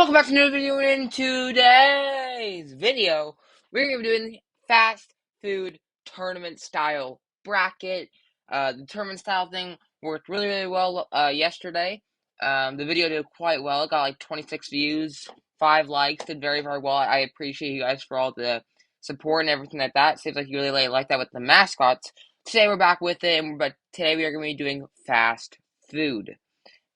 Welcome back to another video. In today's video, we're going to be doing fast food tournament style bracket. The tournament style thing worked really well yesterday. The video did quite well. It got like 26 views, 5 likes, did very well. I appreciate you guys for all the support and everything like that. Seems like you really like that with the mascots. Today we're back with it, but today we are going to be doing fast food.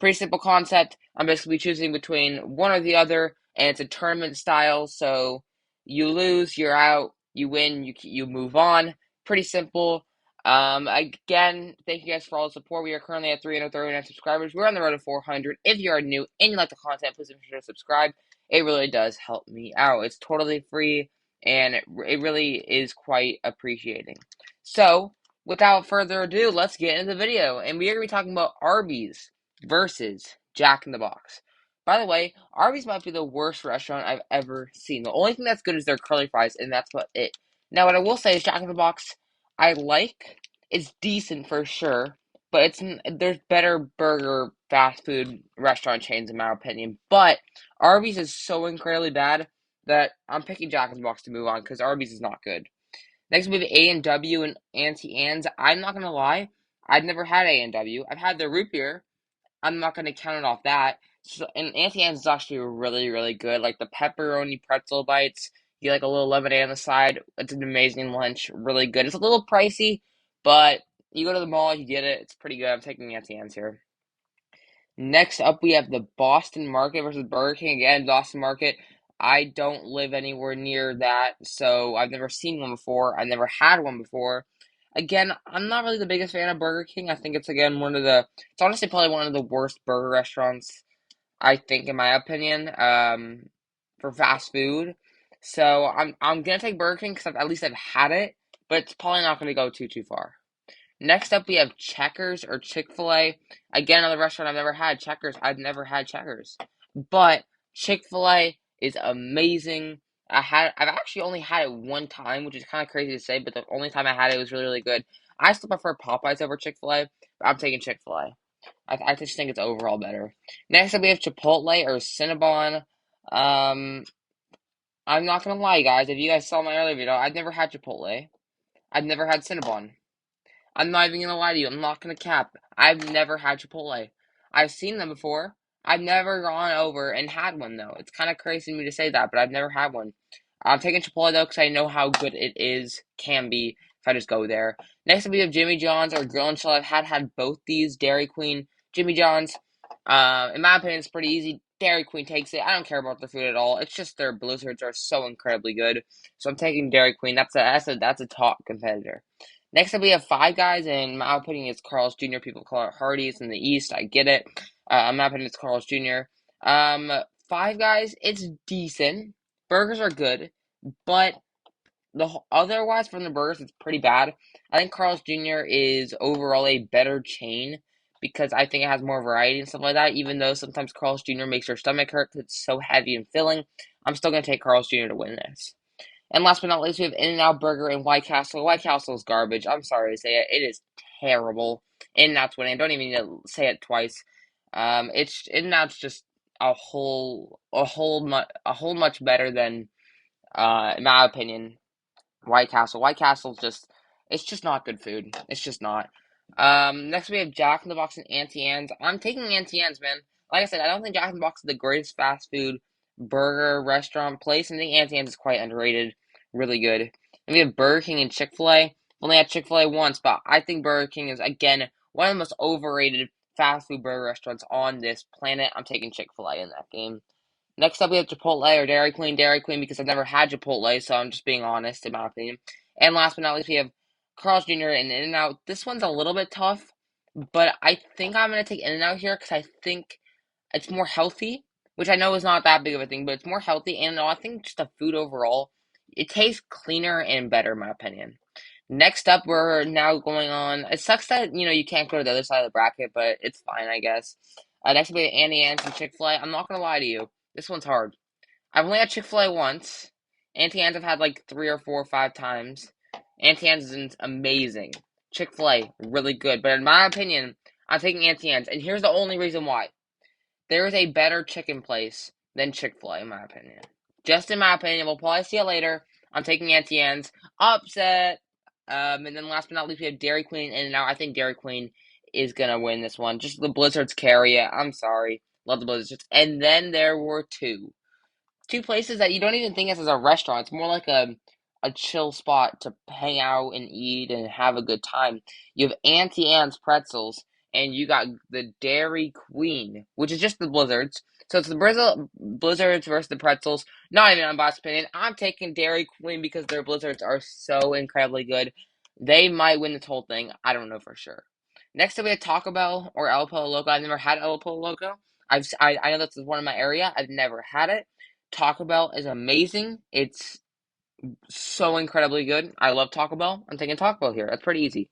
Pretty simple concept. I'm basically choosing between one or the other, and it's a tournament style. So you lose, you're out. You win, you move on. Pretty simple. Again, thank you guys for all the support. We are currently at 339 subscribers. We're on the road to 400. If you are new and you like the content, please make sure to subscribe. It really does help me out. It's totally free, and it really is quite appreciating. So, without further ado, let's get into the video. And we are going to be talking about Arby's versus Jack in the Box. By the way, Arby's might be the worst restaurant I've ever seen. The only thing that's good is their curly fries, and that's about it. Now, what I will say is Jack in the Box, I like. It's decent for sure, but there's better burger fast food restaurant chains in my opinion. But Arby's is so incredibly bad that I'm picking Jack in the Box to move on because Arby's is not good. Next we have A&W and Auntie Anne's. I'm not gonna lie, I've never had A&W. I've had the root beer. I'm not going to count it off that. So, and Auntie Anne's is actually really good. Like the pepperoni pretzel bites, you get like a little lemonade on the side. It's an amazing lunch, really good. It's a little pricey, but you go to the mall, you get it. It's pretty good. I'm taking Auntie Anne's here. Next up, we have the Boston Market versus Burger King. Again, Boston Market. I don't live anywhere near that, so I've never seen one before. I've never had one before. Again, I'm not really the biggest fan of Burger King. I think it's again it's honestly probably one of the worst burger restaurants, I think, in my opinion, for fast food. So I'm gonna take Burger King because at least I've had it, but it's probably not gonna go too far. Next up, we have Checkers or Chick-fil-A. Again, another restaurant I've never had. Checkers. I've never had Checkers, but Chick-fil-A is amazing. I've actually only had it one time, which is kind of crazy to say, but the only time I had it was really good. I still prefer Popeyes over Chick-fil-A, but I'm taking Chick-fil-A. I just think it's overall better. Next up, we have Chipotle or Cinnabon. Um, I'm not gonna lie, guys. If you guys saw my earlier video, I've never had Chipotle. I've never had Cinnabon. I'm not even gonna lie to you. I'm not gonna cap. I've never had Chipotle. I've seen them before. I've never gone over and had one though. It's kind of crazy to me to say that, but I've never had one. I'm taking Chipotle though because I know how good it can be if I just go there. Next up we have Jimmy John's or Grill and Chill. I've had both these. Dairy Queen, Jimmy John's. In my opinion, it's pretty easy. Dairy Queen takes it. I don't care about the food at all. It's just their blizzards are so incredibly good. So I'm taking Dairy Queen. That's a top competitor. Next up, we have Five Guys, and in my opinion, it's Carl's Jr. People call it Hardee's in the East. I get it. In my opinion, it's Carl's Jr. Five Guys, it's decent. Burgers are good, but otherwise from the burgers, it's pretty bad. I think Carl's Jr. is overall a better chain because I think it has more variety and stuff like that. Even though sometimes Carl's Jr. makes your stomach hurt because it's so heavy and filling, I'm still gonna take Carl's Jr. to win this. And last but not least, we have In-N-Out Burger and White Castle. White Castle is garbage. I'm sorry to say it. It is terrible. In-N-Out's winning. I don't even need to say it twice. It's In-N-Out's just a whole much better than, in my opinion, White Castle. White Castle's it's just not good food. It's just not. Next we have Jack in the Box and Auntie Anne's. I'm taking Auntie Anne's, man. Like I said, I don't think Jack in the Box is the greatest fast food burger restaurant place, and I think Auntie Anne's is quite underrated. Really good. And we have Burger King and Chick-fil-A. I've only had Chick-fil-A once, but I think Burger King is, again, one of the most overrated fast food burger restaurants on this planet. I'm taking Chick-fil-A in that game. Next up, we have Chipotle or Dairy Queen. Dairy Queen because I've never had Chipotle, so I'm just being honest in my opinion. And last but not least, we have Carl's Jr. and In-N-Out. This one's a little bit tough, but I think I'm going to take In-N-Out here because I think it's more healthy, which I know is not that big of a thing, but it's more healthy. And I think just the food overall, it tastes cleaner and better in my opinion. Next up, we're now going on. It sucks that, you can't go to the other side of the bracket, but it's fine, I guess. Next up, we have Auntie Anne's and Chick-fil-A. I'm not going to lie to you. This one's hard. I've only had Chick-fil-A once. Auntie Anne's I've had like 3 or 4 or 5 times. Auntie Anne's is amazing. Chick-fil-A, really good. But in my opinion, I'm taking Auntie Anne's. And here's the only reason why. There is a better chicken place then Chick-fil-A, in my opinion. Just in my opinion. We'll probably see it later. I'm taking Auntie Anne's. Upset. And then last but not least, we have Dairy Queen and In-N-Out. I think Dairy Queen is going to win this one. Just the Blizzards carry it. I'm sorry. Love the Blizzards. And then there were two places that you don't even think of as a restaurant. It's more like a chill spot to hang out and eat and have a good time. You have Auntie Anne's Pretzels, and you got the Dairy Queen, which is just the Blizzards. So it's the Blizzards versus the Pretzels. Not even unbiased opinion. I'm taking Dairy Queen because their Blizzards are so incredibly good. They might win this whole thing. I don't know for sure. Next up, we have Taco Bell or El Pollo Loco. I've never had El Pollo Loco. I know this is one in my area. I've never had it. Taco Bell is amazing. It's so incredibly good. I love Taco Bell. I'm taking Taco Bell here. That's pretty easy.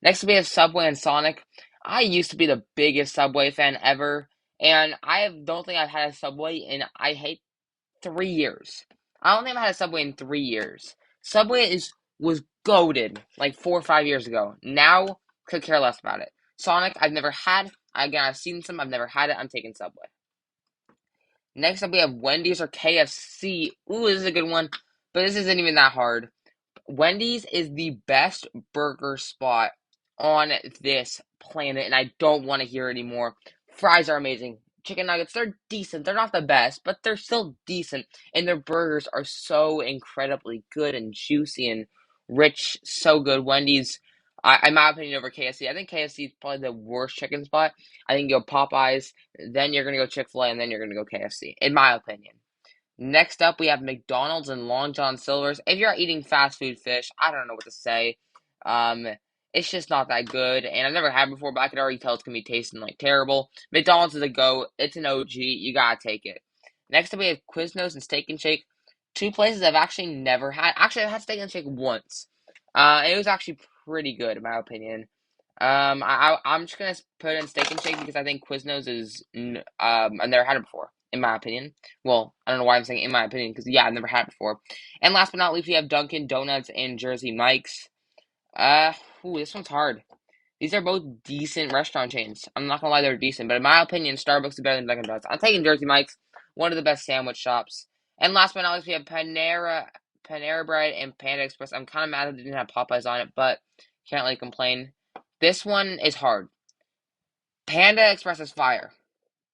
Next we have Subway and Sonic. I used to be the biggest Subway fan ever, and don't think I've had a Subway in 3 years. I don't think I've had a Subway in 3 years. Subway was goated like 4 or 5 years ago. Now could care less about it. Sonic I've never had. Again, I've seen some. I've never had it. I'm taking Subway. Next up, we have Wendy's or KFC. Ooh, this is a good one, but this isn't even that hard. Wendy's is the best burger spot on this planet, and I don't want to hear anymore. Fries are amazing. Chicken nuggets, they're decent. They're not the best, but they're still decent. And their burgers are so incredibly good and juicy and rich. So good. Wendy's, in my opinion, over KFC. I think KFC is probably the worst chicken spot. I think you go Popeyes, then you're going to go Chick-fil-A, and then you're going to go KFC, in my opinion. Next up, we have McDonald's and Long John Silver's. If you're eating fast food fish, I don't know what to say. Um, it's just not that good, and I've never had it before, but I could already tell it's gonna be tasting like terrible. McDonald's is a go. It's an OG. You gotta take it. Next up, we have Quiznos and Steak and Shake. Two places I've actually never had. Actually, I've had Steak and Shake once. It was actually pretty good in my opinion. I'm just gonna put in Steak and Shake because I think Quiznos is I've never had it before in my opinion. Well, I don't know why I'm saying in my opinion because yeah, I've never had it before. And last but not least, we have Dunkin' Donuts and Jersey Mike's. Uh, this one's hard. These are both decent restaurant chains. I'm not gonna lie, they're decent, but in my opinion, Starbucks is better than Dunkin' Donuts. I'm taking Jersey Mike's, one of the best sandwich shops. And last but not least, we have Panera Bread, and Panda Express. I'm kind of mad that they didn't have Popeyes on it, but can't really complain. This one is hard. Panda Express is fire.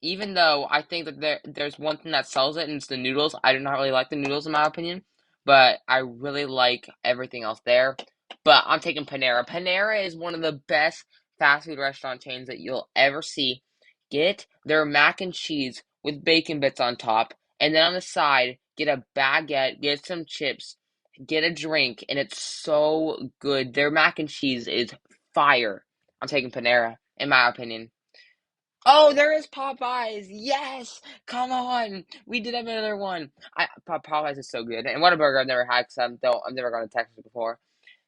Even though I think that there's one thing that sells it, and it's the noodles. I do not really like the noodles in my opinion, but I really like everything else there. But I'm taking Panera. Panera is one of the best fast food restaurant chains that you'll ever see. Get their mac and cheese with bacon bits on top, and then on the side, get a baguette, get some chips, get a drink, and it's so good. Their mac and cheese is fire. I'm taking Panera, in my opinion. Oh, there is Popeyes. Yes, come on. We did have another one. Popeyes is so good, and Whataburger I've never had because I've never gone to Texas before.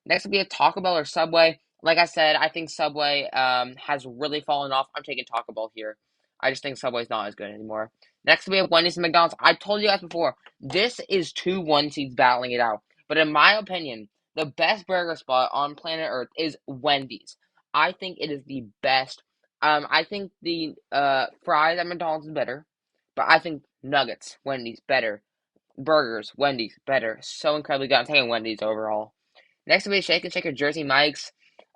Next would be a Taco Bell or Subway. Like I said, I think Subway has really fallen off. I'm taking Taco Bell here. I just think Subway's not as good anymore. Next we have Wendy's and McDonald's. I told you guys before, this is two one seeds battling it out. But in my opinion, the best burger spot on planet Earth is Wendy's. I think it is the best. I think the fries at McDonald's is better, but I think nuggets, Wendy's better. Burgers, Wendy's better. So incredibly good. I'm taking Wendy's overall. Next will be Shake and Shake or Jersey Mike's.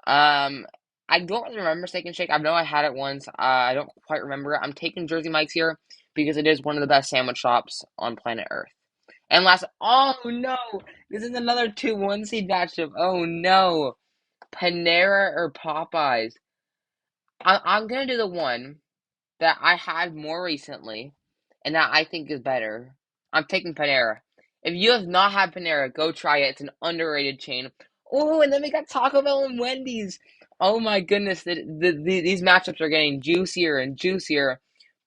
Um, I don't really remember Shake and Shake. I know I had it once. I don't quite remember it. I'm taking Jersey Mike's here because it is one of the best sandwich shops on planet Earth. And last, oh no, this is another 2 1 seed matchup. Oh no, Panera or Popeyes. I'm gonna do the one that I had more recently and that I think is better. I'm taking Panera. If you have not had Panera, go try it. It's an underrated chain. Oh, and then we got Taco Bell and Wendy's. Oh my goodness, these matchups are getting juicier and juicier.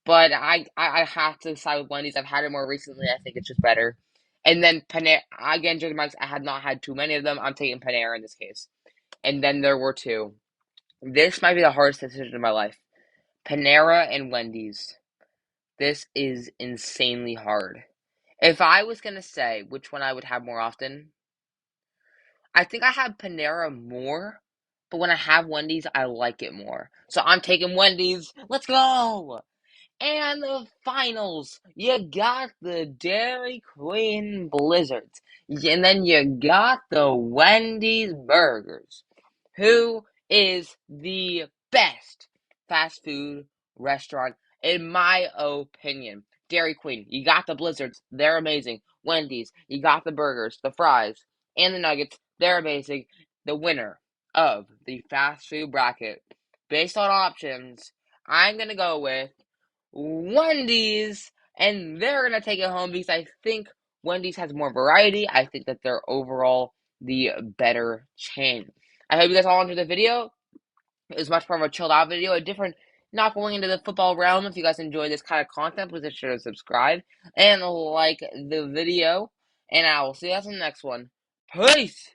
But I have to side with Wendy's. I've had it more recently. I think it's just better. And then Panera, again, Jersey Mike's, I had not had too many of them. I'm taking Panera in this case. And then there were two. This might be the hardest decision of my life. Panera and Wendy's. This is insanely hard. If I was gonna say which one I would have more often, I think I have Panera more, but when I have Wendy's, I like it more. So I'm taking Wendy's. Let's go! And the finals, you got the Dairy Queen Blizzards. And then you got the Wendy's Burgers. Who is the best fast food restaurant, in my opinion? Dairy Queen, you got the Blizzards, they're amazing. Wendy's, you got the burgers, the fries, and the nuggets, they're amazing. The winner of the fast food bracket, based on options, I'm gonna go with Wendy's, and they're gonna take it home because I think Wendy's has more variety. I think that they're overall the better chain. I hope you guys all enjoyed the video. It was much more of a chilled out video, a different, not going into the football realm. If you guys enjoy this kind of content, please make sure to subscribe and like the video. And I will see you guys in the next one. Peace!